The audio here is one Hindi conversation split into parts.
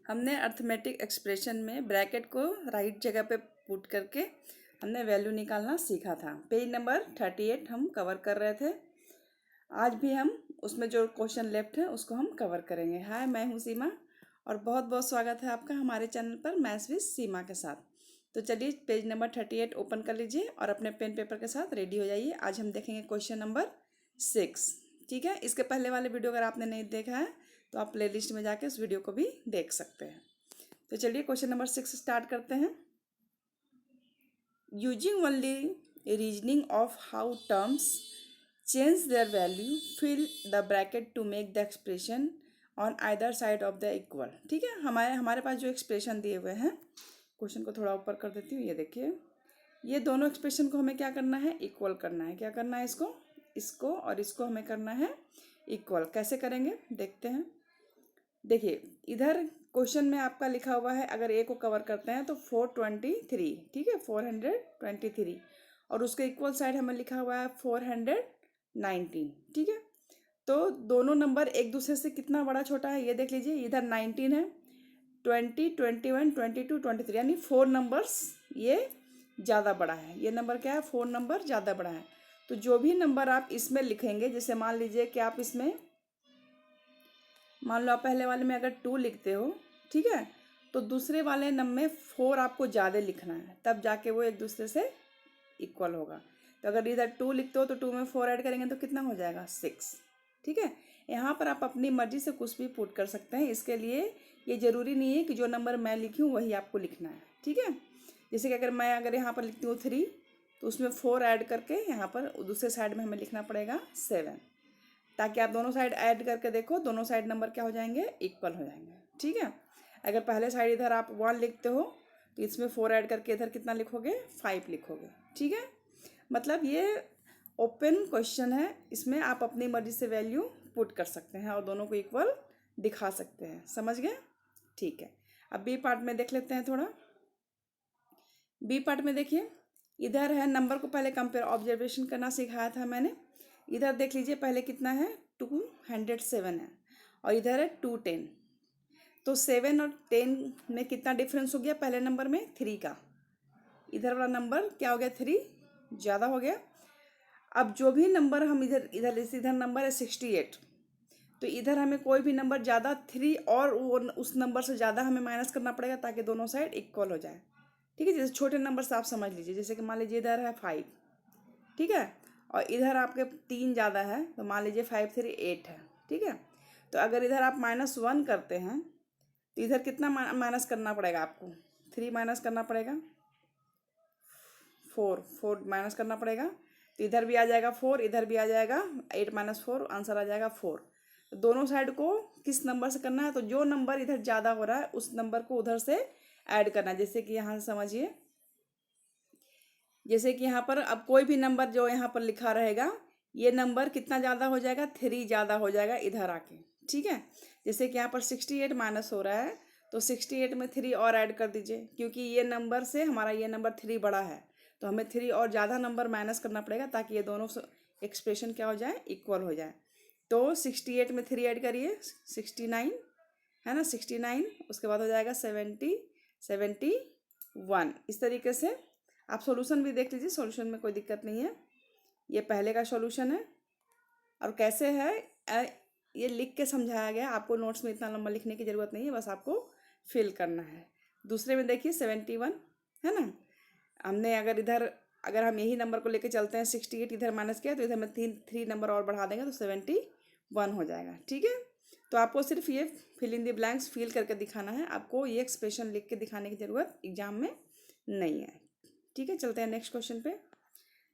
हमने अर्थमेटिक एक्सप्रेशन में ब्रैकेट को राइट जगह पे पुट करके हमने वैल्यू निकालना सीखा था। पेज नंबर 38 हम कवर कर रहे थे। आज भी हम उसमें जो क्वेश्चन लेफ्ट है उसको हम कवर करेंगे। हाय, मैं हूँ सीमा और बहुत बहुत स्वागत है आपका हमारे चैनल पर मैथ्स विद सीमा के साथ। तो चलिए पेज नंबर 38 ओपन कर लीजिए और अपने पेन पेपर के साथ रेडी हो जाइए। आज हम देखेंगे क्वेश्चन नंबर 6। ठीक है, इसके पहले वाले वीडियो अगर आपने नहीं देखा है तो आप प्ले लिस्ट में जाके उस वीडियो को भी देख सकते हैं। तो चलिए क्वेश्चन नंबर 6 स्टार्ट करते हैं। Using only reasoning of how terms change their value fill the bracket to make the expression on either side of the equal. ठीक है, हमारे पास जो एक्सप्रेशन दिए हुए हैं, क्वेश्चन को थोड़ा ऊपर कर देती हूँ। ये देखिए, ये दोनों एक्सप्रेशन को हमें क्या करना है, इक्वल करना है। क्या करना है, इसको और इसको हमें करना है इक्वल। कैसे करेंगे देखते हैं। देखिए, इधर क्वेश्चन में आपका लिखा हुआ है, अगर ए को कवर करते हैं तो 423, ठीक है, 423, और उसके इक्वल साइड हमें लिखा हुआ है 419। ठीक है, तो दोनों नंबर एक दूसरे से कितना बड़ा छोटा है ये देख लीजिए। इधर 19 है, 20, 21, 22, 23, यानी 4 नंबर्स ये ज़्यादा बड़ा है। ये नंबर क्या है, 4 नंबर ज़्यादा बड़ा है। तो जो भी नंबर आप इसमें लिखेंगे, जैसे मान लीजिए कि आप इसमें, मान लो आप पहले वाले में अगर 2 लिखते हो, ठीक है, तो दूसरे वाले नंबर में 4 आपको ज़्यादा लिखना है, तब जाके वो एक दूसरे से इक्वल होगा। तो अगर इधर 2 लिखते हो तो 2 में 4 ऐड करेंगे तो कितना हो जाएगा, 6। ठीक है, यहाँ पर आप अपनी मर्जी से कुछ भी पुट कर सकते हैं। इसके लिए ये ज़रूरी नहीं है कि जो नंबर मैं लिखी हूँ वही आपको लिखना है। ठीक है, जैसे कि अगर यहाँ पर लिखती हूँ 3, तो उसमें 4 ऐड करके यहाँ पर दूसरे साइड में हमें लिखना पड़ेगा 7, ताकि आप दोनों साइड ऐड करके देखो, दोनों साइड नंबर क्या हो जाएंगे, इक्वल हो जाएंगे। ठीक है, अगर पहले साइड इधर आप 1 लिखते हो तो इसमें 4 ऐड करके इधर कितना लिखोगे, 5 लिखोगे। ठीक है, मतलब ये ओपन क्वेश्चन है, इसमें आप अपनी मर्जी से वैल्यू पुट कर सकते हैं और दोनों को इक्वल दिखा सकते हैं। समझ गए? ठीक है, अब बी पार्ट में देख लेते हैं थोड़ा। बी पार्ट में देखिए, इधर है नंबर को पहले कंपेयर ऑब्जर्वेशन करना सिखाया था मैंने। इधर देख लीजिए, पहले कितना है, 207 है, और इधर है 210। तो 7 और 10 में कितना डिफरेंस हो गया, पहले नंबर में 3 का। इधर वाला नंबर क्या हो गया, 3 ज़्यादा हो गया। अब जो भी नंबर हम इधर नंबर है 68, तो इधर हमें कोई भी नंबर ज़्यादा 3 और वो उस नंबर से ज़्यादा हमें माइनस करना पड़ेगा, ताकि दोनों साइड इक्वल हो जाए। ठीक है, जैसे छोटे नंबर से आप समझ लीजिए, जैसे कि मान लीजिए इधर है 5, ठीक है, और इधर आपके 3 ज़्यादा है, तो मान लीजिए 5, 3, 8 है। ठीक है, तो अगर इधर आप -1 करते हैं तो इधर कितना माइनस करना पड़ेगा आपको, 3 माइनस करना पड़ेगा, 4 माइनस करना पड़ेगा, तो इधर भी आ जाएगा 4, इधर भी आ जाएगा 8 - 4, आंसर आ जाएगा 4। तो दोनों साइड को किस नंबर से करना है, तो जो नंबर इधर ज़्यादा हो रहा है उस नंबर को उधर से ऐड करना है। जैसे कि यहाँ से समझिए, जैसे कि यहाँ पर अब कोई भी नंबर जो यहाँ पर लिखा रहेगा, ये नंबर कितना ज़्यादा हो जाएगा, 3 ज़्यादा हो जाएगा इधर आके। ठीक है, जैसे कि यहाँ पर 68 माइनस हो रहा है, तो 68 में 3 और ऐड कर दीजिए, क्योंकि ये नंबर से हमारा ये नंबर 3 बड़ा है, तो हमें 3 और ज़्यादा नंबर माइनस करना पड़ेगा, ताकि ये दोनों एक्सप्रेशन क्या हो जाए, इक्वल हो जाए। तो 68 में 3 ऐड करिए, 69 है ना, 69, उसके बाद हो जाएगा 70, 71। इस तरीके से आप सॉल्यूशन भी देख लीजिए, सॉल्यूशन में कोई दिक्कत नहीं है। ये पहले का सॉल्यूशन है, और कैसे है ये लिख के समझाया गया। आपको नोट्स में इतना लंबा लिखने की ज़रूरत नहीं है, बस आपको फिल करना है। दूसरे में देखिए 71 है ना, हमने अगर हम यही नंबर को लेके चलते हैं, 68 इधर माइनस किया, तो इधर में 3 नंबर और बढ़ा देंगे तो 71 हो जाएगा। ठीक है, तो आपको सिर्फ ये fill in the blanks fill करके दिखाना है, आपको ये एक्सप्रेशन लिख के दिखाने की ज़रूरत एग्जाम में नहीं है। ठीक है, चलते हैं नेक्स्ट क्वेश्चन पे।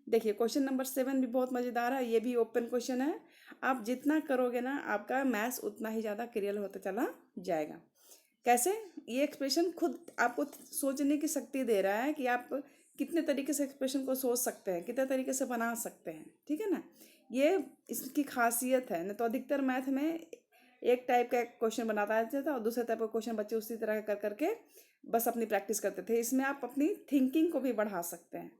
देखिए, क्वेश्चन नंबर 7 भी बहुत मज़ेदार है, ये भी ओपन क्वेश्चन है। आप जितना करोगे ना, आपका मैथ्स उतना ही ज़्यादा क्लियर होता चला जाएगा। कैसे, ये एक्सप्रेशन खुद आपको सोचने की शक्ति दे रहा है कि आप कितने तरीके से एक्सप्रेशन को सोच सकते हैं, कितने तरीके से बना सकते हैं। ठीक है ना, ये इसकी खासियत है। न तो अधिकतर मैथ में एक टाइप का क्वेश्चन बनाता रहता था और दूसरे टाइप का क्वेश्चन बच्चे उसी तरह कर करके बस अपनी प्रैक्टिस करते थे। इसमें आप अपनी थिंकिंग को भी बढ़ा सकते हैं।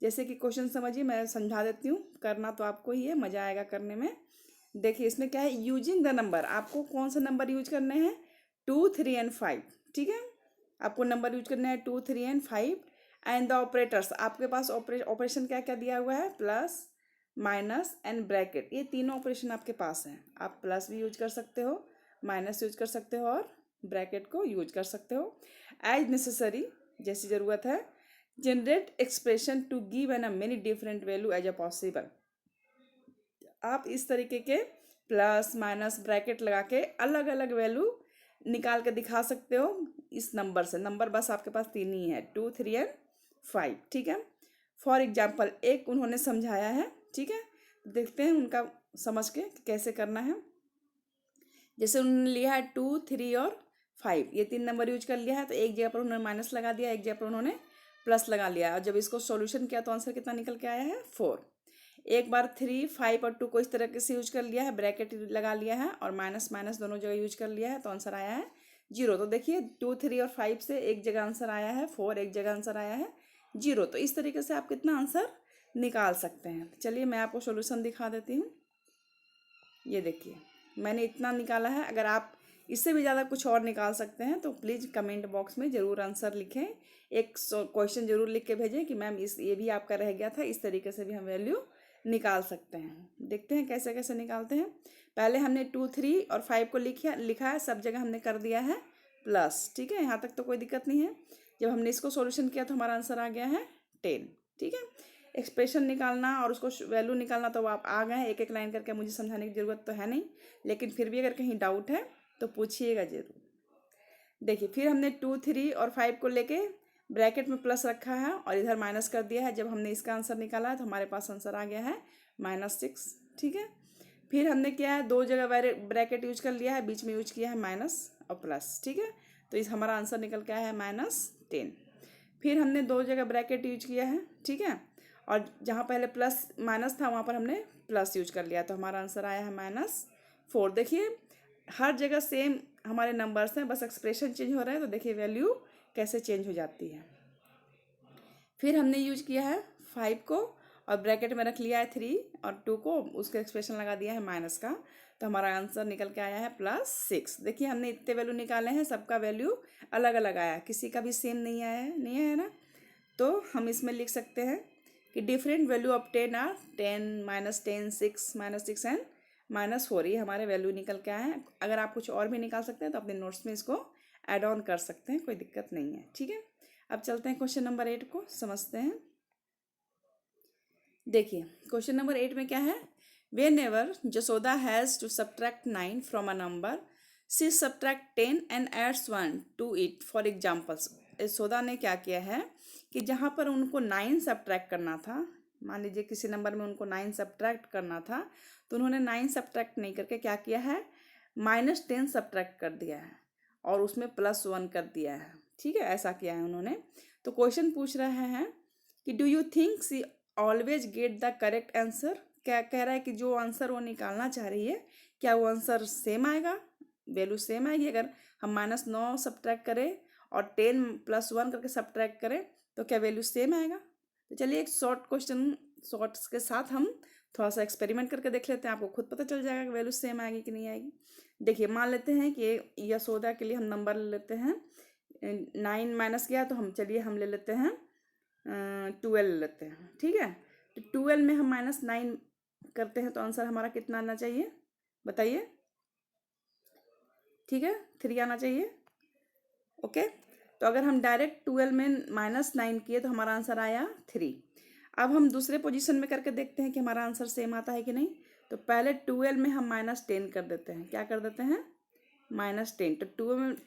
जैसे कि क्वेश्चन समझिए, मैं समझा देती हूँ, करना तो आपको ही है, मज़ा आएगा करने में। देखिए, इसमें क्या है, यूजिंग द नंबर, आपको कौन से नंबर यूज करने हैं, 2, 3 और 5। ठीक है। आपको नंबर यूज करना है 2, 3 एंड 5 एंड द ऑपरेटर्स। आपके पास ऑपरेशन क्या क्या दिया हुआ है, प्लस माइनस एंड ब्रैकेट, ये तीनों ऑपरेशन आपके पास हैं। आप प्लस भी यूज कर सकते हो, माइनस यूज कर सकते हो और ब्रैकेट को यूज कर सकते हो एज नेसेसरी, जैसी ज़रूरत है। Generate expression to give an a many different value as a possible. आप इस तरीके के प्लस माइनस ब्रैकेट लगा के अलग अलग वैल्यू निकाल के दिखा सकते हो इस नंबर से। नंबर बस आपके पास तीन ही है, 2, 3 एंड 5, ठीक है। फॉर एग्जाम्पल एक उन्होंने समझाया है, ठीक है, देखते हैं उनका समझ के कैसे करना है। जैसे उन्होंने लिया है 2, 3 और 5, ये तीन नंबर यूज कर लिया है, तो एक जगह पर उन्होंने माइनस लगा दिया, एक जगह पर उन्होंने प्लस लगा लिया, और जब इसको सॉल्यूशन किया तो आंसर कितना निकल के आया है, 4। एक बार 3, 5 और 2 को इस तरीके से यूज कर लिया है, ब्रैकेट लगा लिया है और माइनस माइनस दोनों जगह यूज कर लिया है, तो आंसर आया है 0। तो देखिए 2, 3 और 5 से एक जगह आंसर आया है 4, एक जगह आंसर आया है 0। तो इस तरीके से आप कितना आंसर निकाल सकते हैं। चलिए मैं आपको सोल्यूशन दिखा देती हूँ। ये देखिए मैंने इतना निकाला है। अगर आप इससे भी ज़्यादा कुछ और निकाल सकते हैं तो प्लीज़ कमेंट बॉक्स में ज़रूर आंसर लिखें, एक क्वेश्चन ज़रूर लिख के भेजें कि मैम ये भी आपका रह गया था, इस तरीके से भी हम वैल्यू निकाल सकते हैं। देखते हैं कैसे कैसे निकालते हैं। पहले हमने 2, 3 और 5 को लिखा है, सब जगह हमने कर दिया है प्लस, ठीक है, यहाँ तक तो कोई दिक्कत नहीं है। जब हमने इसको सोल्यूशन किया तो हमारा आंसर आ गया है 10, ठीक है। एक्सप्रेशन निकालना और उसको वैल्यू निकालना तो आप आ गए हैं, एक एक लाइन करके मुझे समझाने की ज़रूरत तो है नहीं, लेकिन फिर भी अगर कहीं डाउट है तो पूछिएगा ज़रूर। देखिए फिर हमने 2, 3 और 5 को लेके ब्रैकेट में प्लस रखा है और इधर माइनस कर दिया है। जब हमने इसका आंसर निकाला है तो हमारे पास आंसर आ गया है -6, ठीक है। फिर हमने क्या है, दो जगह ब्रैकेट यूज कर लिया है, बीच में यूज किया है माइनस और प्लस, ठीक है। तो इस हमारा आंसर निकल के आया है -10। फिर हमने दो जगह ब्रैकेट यूज किया है, ठीक है, और जहाँ पहले प्लस माइनस था वहाँ पर हमने प्लस यूज कर लिया, तो हमारा आंसर आया है -4। देखिए हर जगह सेम हमारे नंबर्स हैं, बस एक्सप्रेशन चेंज हो रहा है, तो देखिए वैल्यू कैसे चेंज हो जाती है। फिर हमने यूज किया है 5 को और ब्रैकेट में रख लिया है 3 और 2 को, उसका एक्सप्रेशन लगा दिया है माइनस का, तो हमारा आंसर निकल के आया है +6। देखिए हमने इतने वैल्यू निकाले हैं, सबका वैल्यू अलग अलग आया, किसी का भी सेम नहीं आया है, नहीं आया ना। तो हम इसमें लिख सकते हैं कि different value of 10 are 10, -10, 6, -6 and -4, ये हमारे वैल्यू निकल के आए हैं। अगर आप कुछ और भी निकाल सकते हैं तो अपने नोट्स में इसको ऐड ऑन कर सकते हैं, कोई दिक्कत नहीं है, ठीक है। अब चलते हैं क्वेश्चन नंबर 8 को समझते हैं। देखिए क्वेश्चन नंबर 8 में क्या है, whenever Jasoda has to subtract 9 from a number, she subtract 10 and adds 1 to it. For examples, Yashoda ने क्या किया है कि जहाँ पर उनको 9 सब्ट्रैक्ट करना था, मान लीजिए किसी नंबर में उनको 9 सब्ट्रैक्ट करना था, तो उन्होंने 9 सब्ट्रैक्ट नहीं करके क्या किया है, -10 सब्ट्रैक्ट कर दिया है और उसमें +1 कर दिया है, ठीक है, ऐसा किया है उन्होंने। तो क्वेश्चन पूछ रहे हैं कि do you think she always get the correct answer. क्या कह रहा है कि जो आंसर वो निकालना चाह रही है, क्या वो आंसर सेम आएगा, वैल्यू सेम आएगी। अगर हम -9 सब्ट्रैक्ट करें और 10 + 1 करके सब्ट्रैक्ट करें तो क्या वैल्यू सेम आएगा। तो चलिए एक शॉर्ट क्वेश्चन, शॉर्ट्स के साथ हम थोड़ा सा एक्सपेरिमेंट करके देख लेते हैं, आपको खुद पता चल जाएगा कि वैल्यू सेम आएगी कि नहीं आएगी। देखिए मान लेते हैं कि यशोदा के लिए हम नंबर ले लेते हैं 9 माइनस किया, तो हम चलिए हम ले लेते हैं 12 लेते हैं, ठीक है। तो 12 में हम -9 करते हैं तो आंसर हमारा कितना आना चाहिए बताइए, ठीक है, 3 आना चाहिए, ओके। तो अगर हम डायरेक्ट 12 में -9 किए तो हमारा आंसर आया 3। अब हम दूसरे पोजीशन में करके देखते हैं कि हमारा आंसर सेम आता है कि नहीं। तो पहले 12 में हम -10 कर देते हैं, क्या कर देते हैं, -10। तो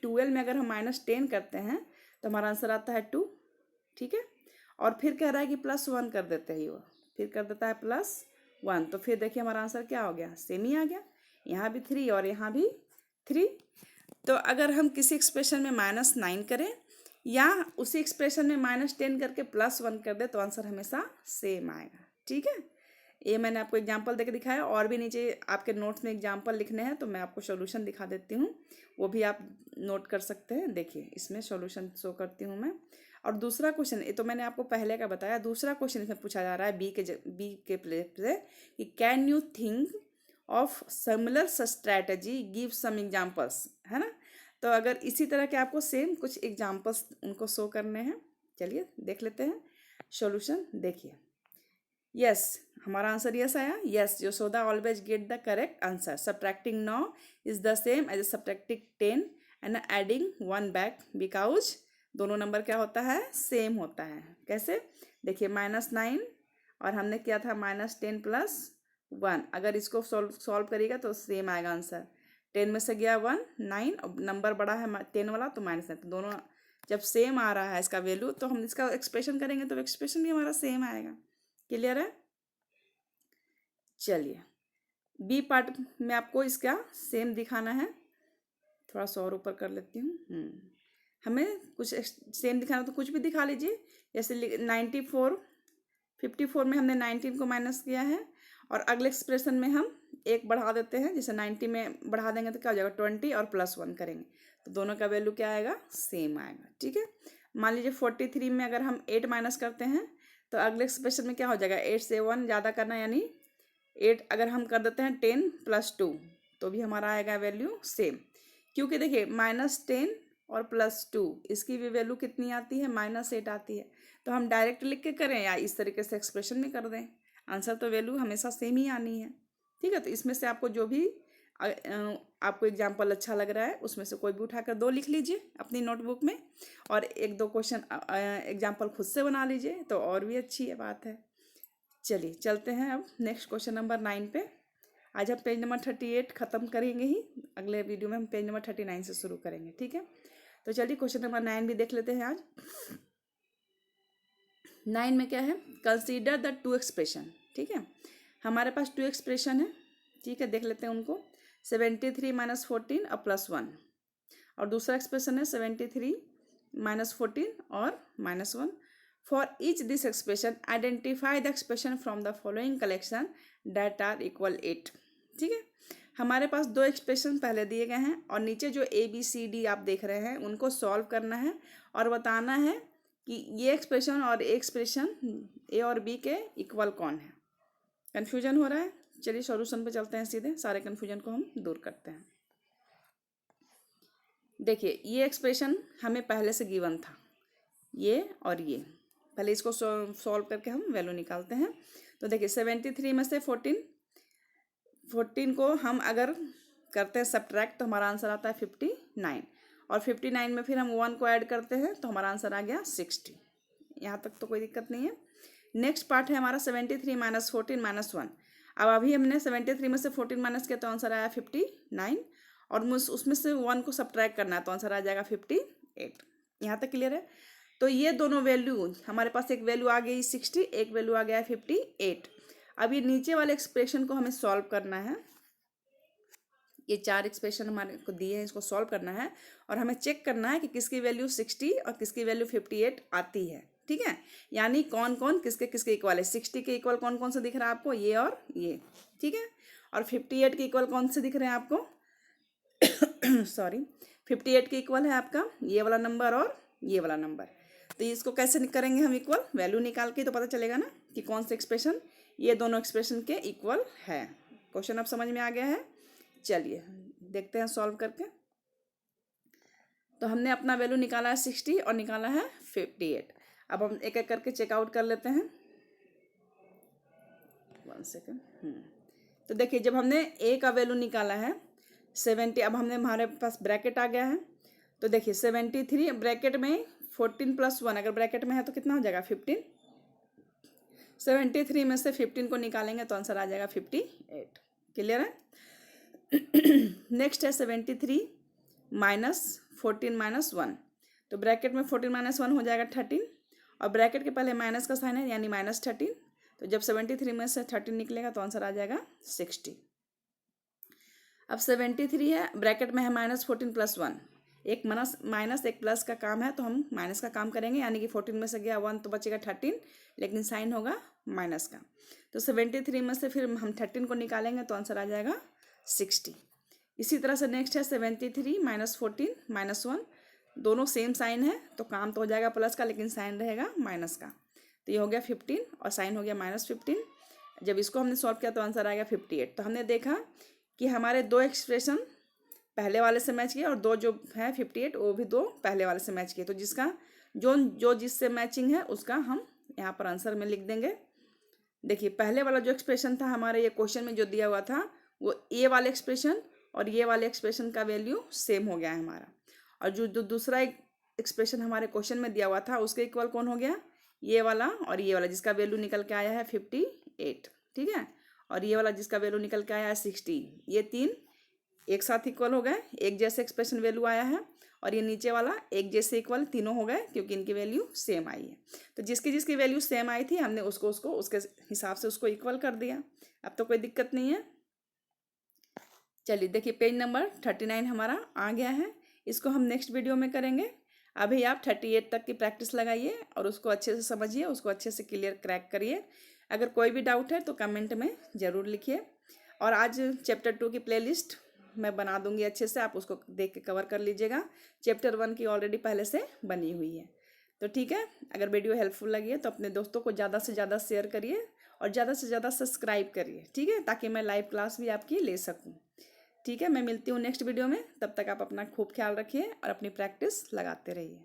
12 में अगर हम -10 करते हैं तो हमारा आंसर आता है 2, ठीक है। और फिर कह रहा है कि +1 कर देते हैं, वो फिर कर देता है +1, तो फिर देखिए हमारा आंसर क्या हो गया, सेम ही आ गया, यहाँ भी 3 और यहाँ भी 3। तो अगर हम किसी एक्सप्रेशन में -9 करें या उसी एक्सप्रेशन में -10 करके +1 कर दे तो आंसर हमेशा सेम आएगा, ठीक है। ये मैंने आपको एग्जांपल देके दिखाया, और भी नीचे आपके नोट्स में एग्जांपल लिखने हैं तो मैं आपको सॉल्यूशन दिखा देती हूँ, वो भी आप नोट कर सकते हैं। देखिए इसमें सॉल्यूशन शो करती हूँ मैं। और दूसरा क्वेश्चन, ये तो मैंने आपको पहले का बताया, दूसरा क्वेश्चन इसमें पूछा जा रहा है बी के प्लेस पे कि can you think of similar strategy, give some examples, है ना। तो अगर इसी तरह के आपको सेम कुछ एग्जाम्पल्स उनको शो करने हैं, चलिए देख लेते हैं सॉल्यूशन। देखिए यस, हमारा आंसर यस आया। Yes, Yashoda always get the correct answer. Subtracting 9 is the same as subtracting 10 and adding 1 back, because दोनों नंबर क्या होता है, सेम होता है। कैसे, देखिए -9 और हमने किया था -10 + 1, अगर इसको सॉल्व करिएगा तो सेम आएगा आंसर। 10 में से गया 1, 9, और नंबर बड़ा है 10 वाला तो -9, तो दोनों जब सेम आ रहा है इसका वैल्यू तो हम इसका एक्सप्रेशन करेंगे तो एक्सप्रेशन भी हमारा सेम आएगा। क्लियर है? चलिए बी पार्ट में आपको इसका सेम दिखाना है। थोड़ा सा और ऊपर कर लेती हूँ। हमें कुछ सेम दिखाना तो कुछ भी दिखा लीजिए। जैसे 94, 54 में हमने 19 को माइनस किया है और अगले एक्सप्रेशन में हम 1 बढ़ा देते हैं। जैसे 90 में बढ़ा देंगे तो क्या हो जाएगा, 20 और +1 करेंगे तो दोनों का वैल्यू क्या आएगा, सेम आएगा। ठीक है, मान लीजिए 43 में अगर हम 8 माइनस करते हैं तो अगले एक्सप्रेशन में क्या हो जाएगा, 8 से 1 ज़्यादा करना, यानी 8 अगर हम कर देते हैं 10 + 2 तो भी हमारा आएगा वैल्यू सेम। क्योंकि देखिए -10 और +2 इसकी भी वैल्यू कितनी आती है, -8 आती है। तो हम डायरेक्ट लिख के करें या इस तरीके से एक्सप्रेशन में कर दें, आंसर तो वैल्यू हमेशा सेम ही आनी है। ठीक है, तो इसमें से आपको जो भी आपको एग्जाम्पल अच्छा लग रहा है उसमें से कोई भी उठाकर 2 लिख लीजिए अपनी नोटबुक में, और 1-2 क्वेश्चन एग्जाम्पल खुद से बना लीजिए तो और भी अच्छी बात है। चलिए चलते हैं अब नेक्स्ट क्वेश्चन नंबर 9 पे। आज हम पेज नंबर 38 ख़त्म करेंगे ही, अगले वीडियो में हम पेज नंबर 39 से शुरू करेंगे। ठीक है, तो चलिए क्वेश्चन नंबर 9 भी देख लेते हैं आज। 9 में क्या है, कंसीडर द 2 एक्सप्रेशन। ठीक है, हमारे पास 2 एक्सप्रेशन है। ठीक है, देख लेते हैं उनको। 73 - 14 और +1, और दूसरा एक्सप्रेशन है 73 - 14 और -1। For each this expression identify the expression from the following collection that are equal 8। ठीक है, हमारे पास 2 एक्सप्रेशन पहले दिए गए हैं और नीचे जो ABCD आप देख रहे हैं उनको सॉल्व करना है और बताना है कि ये एक्सप्रेशन और एक्सप्रेशन A और B के इक्वल कौन है। कन्फ्यूजन हो रहा है? चलिए सॉल्यूशन पे चलते हैं, सीधे सारे कन्फ्यूजन को हम दूर करते हैं। देखिए ये एक्सप्रेशन हमें पहले से गिवन था, ये और ये। पहले इसको सॉल्व करके हम वैल्यू निकालते हैं। तो देखिए 73 में से 14 को हम अगर करते हैं सब्ट्रैक्ट तो हमारा आंसर आता है 59, और 59 में फिर हम 1 को ऐड करते हैं तो हमारा आंसर आ गया 60। यहाँ तक तो कोई दिक्कत नहीं है। नेक्स्ट पार्ट है हमारा 73 - 14 - 1। अब अभी हमने 73 में से 14 माइनस किया तो आंसर आया 59, और उसमें से 1 को सब्ट्रैक्ट करना है तो आंसर आ जाएगा 58। यहाँ तक क्लियर है? तो ये दोनों वैल्यू हमारे पास, एक वैल्यू आ गई 60, एक वैल्यू आ गया 58। अब ये नीचे वाले एक्सप्रेशन को हमें सॉल्व करना है। ये 4 एक्सप्रेशन हमारे को दिए हैं, इसको सॉल्व करना है और हमें चेक करना है कि किसकी वैल्यू 60 और किसकी वैल्यू 58 आती है। ठीक है, यानी कौन कौन किसके किसके इक्वल है। 60 के इक्वल कौन कौन से दिख रहा है आपको, ये और ये। ठीक है, और 58 के इक्वल कौन से दिख रहे हैं आपको सॉरी, 58 के इक्वल है आपका ये वाला नंबर और ये वाला नंबर। तो इसको कैसे करेंगे हम इक्वल, वैल्यू निकाल के तो पता चलेगा ना कि कौन सा एक्सप्रेशन ये दोनों एक्सप्रेशन के इक्वल है। क्वेश्चन अब समझ में आ गया है? चलिए देखते हैं सॉल्व करके। तो हमने अपना वैल्यू निकाला है 60 और निकाला है 58। अब हम एक एक करके चेकआउट कर लेते हैं। 1 सेकेंड। तो देखिए जब हमने ए का वैल्यू निकाला है 70, अब हमने हमारे पास ब्रैकेट आ गया है। तो देखिए 73 ब्रैकेट में 14 + 1 अगर ब्रैकेट में है तो कितना हो जाएगा 15। 73 में से 15 को निकालेंगे तो आंसर आ जाएगा 58। क्लियर है? नेक्स्ट है 73 - 14 - 1। तो ब्रैकेट में 14 - 1 हो जाएगा 13, और ब्रैकेट के पहले माइनस का साइन है यानी -13। तो जब 73 में से 13 निकलेगा तो आंसर आ जाएगा 60। अब 73 है, ब्रैकेट में है -14 + 1। एक माइनस एक प्लस का काम है तो हम माइनस का काम करेंगे, यानी कि 14 में से गया 1 तो बचेगा 13, लेकिन साइन होगा माइनस का। तो 73 में से फिर हम 13 को निकालेंगे तो आंसर आ जाएगा 60। इसी तरह से नेक्स्ट है 73 - 14 - 1। दोनों सेम साइन है तो काम तो हो जाएगा प्लस का, लेकिन साइन रहेगा माइनस का। तो ये हो गया 15 और साइन हो गया -15। जब इसको हमने सॉल्व किया तो आंसर आएगा 58। तो हमने देखा कि हमारे 2 एक्सप्रेशन पहले वाले से मैच किया और दो जो है 58 वो भी दो पहले वाले से मैच किए। तो जिसका जो जो जिससे मैचिंग है उसका हम यहाँ पर आंसर में लिख देंगे। देखिए पहले वाला जो एक्सप्रेशन था हमारे ये क्वेश्चन में जो दिया हुआ था वो ए वाले एक्सप्रेशन और ये वाले एक्सप्रेशन का वैल्यू सेम हो गया है हमारा। और जो दूसरा एक्सप्रेशन हमारे क्वेश्चन में दिया हुआ था उसके इक्वल कौन हो गया, ये वाला और ये वाला जिसका वैल्यू निकल के आया है 58, ठीक है। और ये वाला जिसका वैल्यू निकल के आया है 60, ये तीन एक साथ इक्वल हो गए, एक जैसे एक्सप्रेशन वैल्यू आया है। और ये नीचे वाला एक जैसे इक्वल तीनों हो गए क्योंकि इनकी वैल्यू सेम आई है। तो जिसकी जिसकी वैल्यू सेम आई थी हमने उसको उसके हिसाब से उसको इक्वल कर दिया। अब तो कोई दिक्कत नहीं है। चलिए देखिए पेज नंबर 39 हमारा आ गया है। इसको हम नेक्स्ट वीडियो में करेंगे। अभी आप 38 तक की प्रैक्टिस लगाइए और उसको अच्छे से समझिए, उसको अच्छे से क्लियर क्रैक करिए। अगर कोई भी डाउट है तो कमेंट में ज़रूर लिखिए। और आज चैप्टर 2 की प्लेलिस्ट मैं बना दूंगी अच्छे से, आप उसको देख के कवर कर लीजिएगा। चैप्टर 1 की ऑलरेडी पहले से बनी हुई है। तो ठीक है, अगर वीडियो हेल्पफुल लगी है तो अपने दोस्तों को ज़्यादा से ज़्यादा शेयर करिए और ज़्यादा से ज़्यादा सब्सक्राइब करिए, ठीक है, ताकि मैं लाइव क्लास भी आपकी ले सकूँ। ठीक है, मैं मिलती हूँ नेक्स्ट वीडियो में। तब तक आप अपना खूब ख्याल रखिए और अपनी प्रैक्टिस लगाते रहिए।